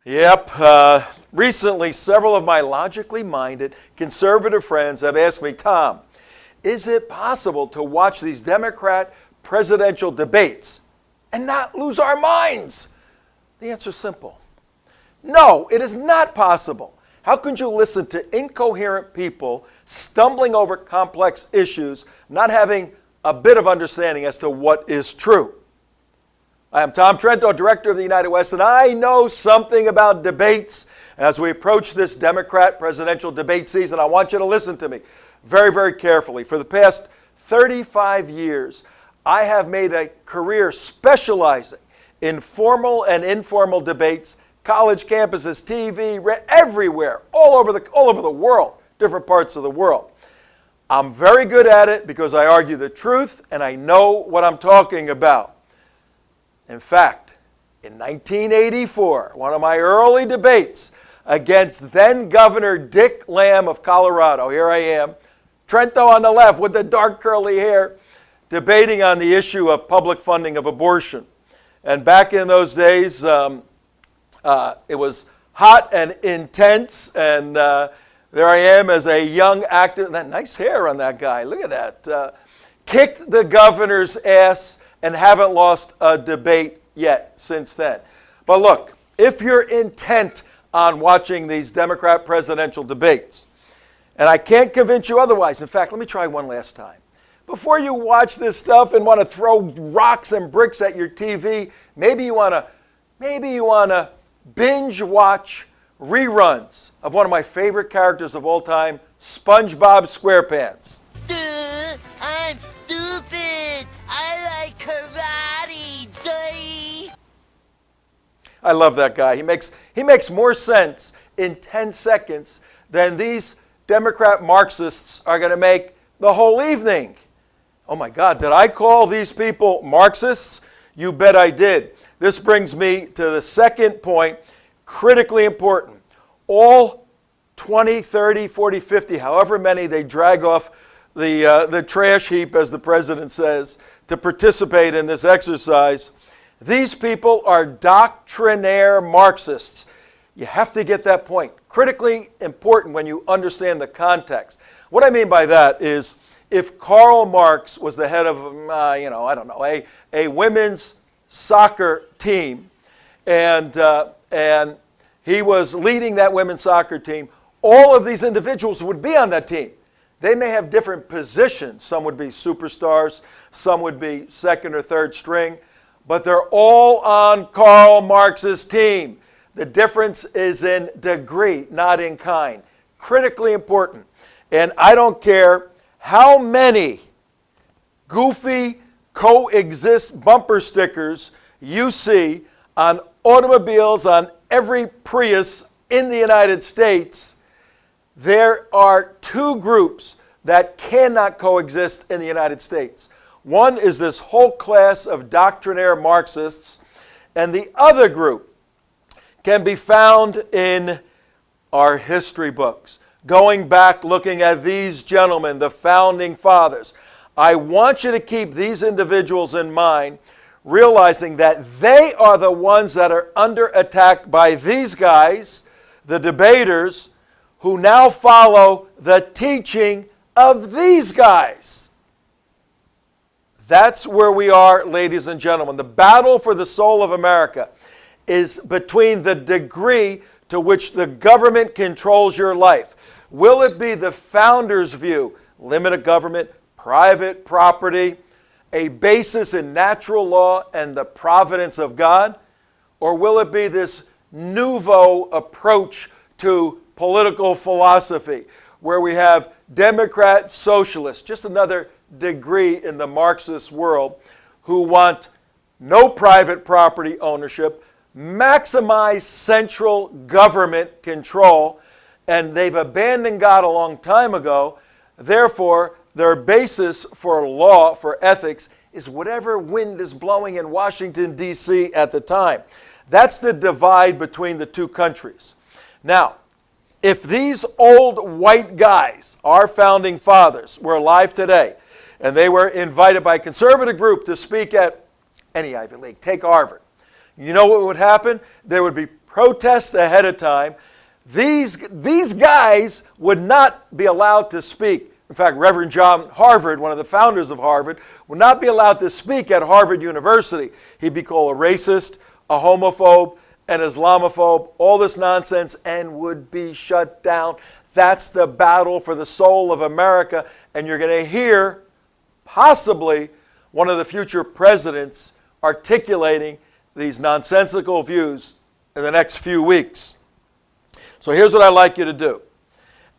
Yep. Recently, several of my logically minded conservative friends have asked me, Tom, is it possible to watch these Democrat presidential debates and not lose our minds? The answer is simple. No, it is not possible. How could you listen to incoherent people stumbling over complex issues, not having a bit of understanding as to what is true? I am TomTrento, Director of the United West, and I know something about debates. As we approach this Democrat presidential debate season, I want you to listen to me very, very carefully. For the past 35 years, I have made a career specializing in formal and informal debates, college campuses, TV, everywhere, all over the world, different parts of the world. I'm very good at it because I argue the truth and I know what I'm talking about. In fact, in 1984, one of my early debates against then Governor Dick Lam of Colorado, here I am, Trento on the left with the dark curly hair, debating on the issue of public funding of abortion. And back in those days, it was hot and intense, and there I am as a young actor. That nice hair on that guy, look at that. Kicked the governor's ass and haven't lost a debate yet since then. But look, if you're intent on watching these Democrat presidential debates, and I can't convince you otherwise. In fact, let me try one last time. Before you watch this stuff and want to throw rocks and bricks at your TV, maybe you want to binge watch reruns of one of my favorite characters of all time, SpongeBob SquarePants. Duh, I'm stupid. I like karate. Duh. I love that guy. He makes more sense in 10 seconds than these Democrat Marxists are going to make the whole evening. Oh my God, did I call these people Marxists? You bet I did. This brings me to the second point, critically important. All 20, 30, 40, 50, however many they drag off the trash heap, as the president says, to participate in this exercise, these people are doctrinaire Marxists. You have to get that point. Critically important when you understand the context. What I mean by that is, if Karl Marx was the head of, a women's soccer team, and he was leading that women's soccer team, all of these individuals would be on that team. They may have different positions. Some would be superstars, some would be second or third string, but they're all on Karl Marx's team. The difference is in degree, not in kind. Critically important. And I don't care how many goofy coexist bumper stickers you see on automobiles, on every Prius in the United States. There are two groups that cannot coexist in the United States. One is this whole class of doctrinaire Marxists, and the other group can be found in our history books. Going back, looking at these gentlemen, the founding fathers. I want you to keep these individuals in mind, realizing that they are the ones that are under attack by these guys, the debaters, who now follow the teaching of these guys. That's where we are, ladies and gentlemen. The battle for the soul of America is between the degree to which the government controls your life. Will it be the founders' view, limited government, private property, a basis in natural law and the providence of God? Or will it be this nouveau approach to political philosophy, where we have Democrat socialists, just another degree in the Marxist world, who want no private property ownership, maximize central government control, and they've abandoned God a long time ago. Therefore, their basis for law, for ethics, is whatever wind is blowing in Washington, D.C. at the time. That's the divide between the two countries. Now, if these old white guys, our founding fathers, were alive today, and they were invited by a conservative group to speak at any Ivy League, take Harvard, you know what would happen? There would be protest ahead of time. These guys would not be allowed to speak. In fact, Reverend John Harvard, one of the founders of Harvard, would not be allowed to speak at Harvard University. He'd be called a racist, a homophobe, an Islamophobe, all this nonsense, and would be shut down. That's the battle for the soul of America. And you're going to hear possibly one of the future presidents articulating these nonsensical views in the next few weeks. So here's what I'd like you to do.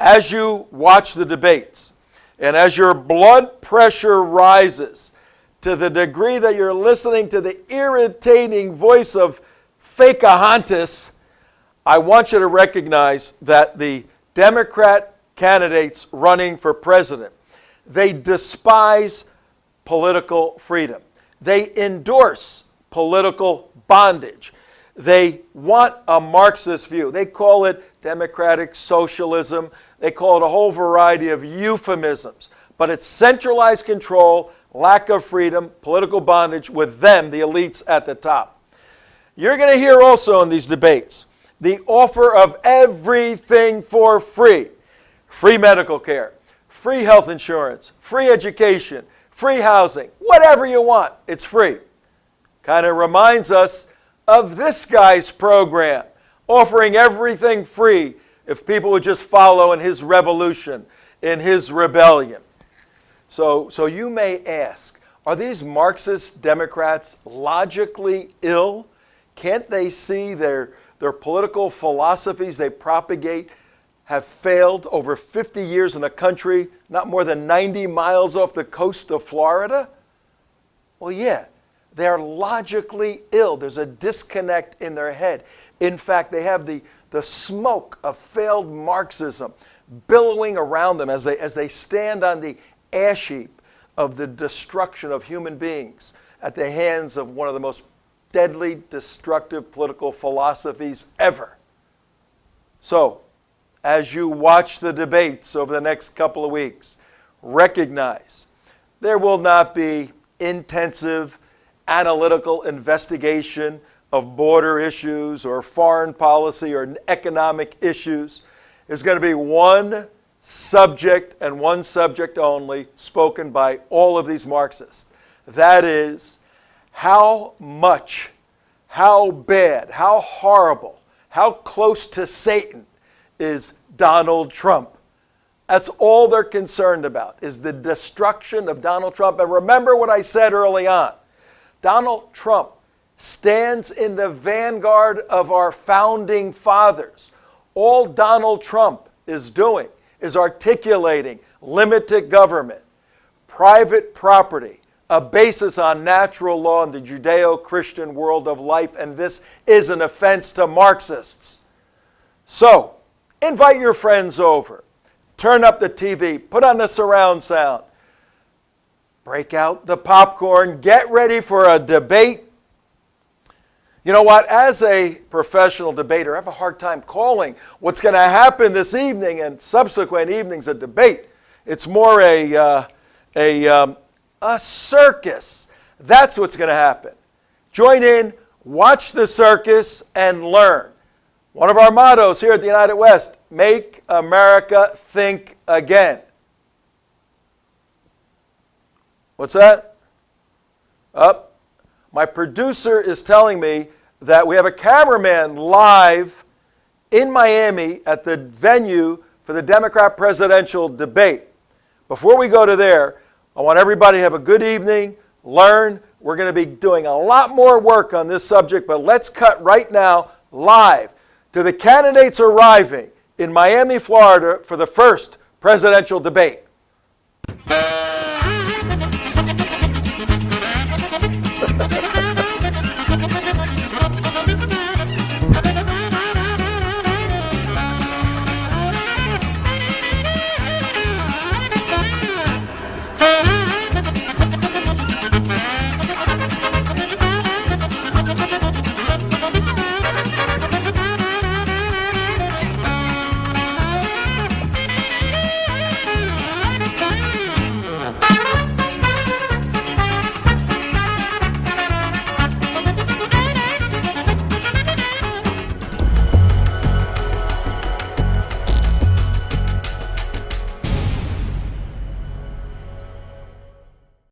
As you watch the debates, and as your blood pressure rises to the degree that you're listening to the irritating voice of Fakahontas, I want you to recognize that the Democrat candidates running for president, they despise political freedom. They endorse political bondage. They want a Marxist view. They call it democratic socialism. They call it a whole variety of euphemisms. But it's centralized control, lack of freedom, political bondage with them, the elites at the top. You're going to hear also in these debates the offer of everything for free. Free medical care, free health insurance, free education, free housing, whatever you want, it's free. Kind of reminds us of this guy's program, offering everything free if people would just follow in his revolution, in his rebellion. So you may ask, are these Marxist Democrats logically ill? Can't they see their political philosophies they propagate have failed over 50 years in a country not more than 90 miles off the coast of Florida? Well, yeah. They are logically ill. There's a disconnect in their head. In fact, they have the smoke of failed Marxism billowing around them as they stand on the ash heap of the destruction of human beings at the hands of one of the most deadly, destructive political philosophies ever. So, as you watch the debates over the next couple of weeks, recognize there will not be intensive analytical investigation of border issues or foreign policy or economic issues. There's going to be one subject and one subject only spoken by all of these Marxists. That is, how much, how bad, how horrible, how close to Satan is Donald Trump. That's all they're concerned about, is the destruction of Donald Trump. And remember what I said early on. Donald Trump stands in the vanguard of our founding fathers. All Donald Trump is doing is articulating limited government, private property, a basis on natural law in the Judeo-Christian world of life, and this is an offense to Marxists. So, invite your friends over. Turn up the TV, put on the surround sound. Break out the popcorn, get ready for a debate. You know what? As a professional debater, I have a hard time calling what's going to happen this evening and subsequent evenings of debate. It's more a circus. That's what's going to happen. Join in, watch the circus, and learn. One of our mottos here at the United West, make America think again. What's that? My producer is telling me that we have a cameraman live in Miami at the venue for the Democrat presidential debate. Before we go to there, I want everybody to have a good evening, learn. We're going to be doing a lot more work on this subject, but let's cut right now live to the candidates arriving in Miami, Florida for the first presidential debate.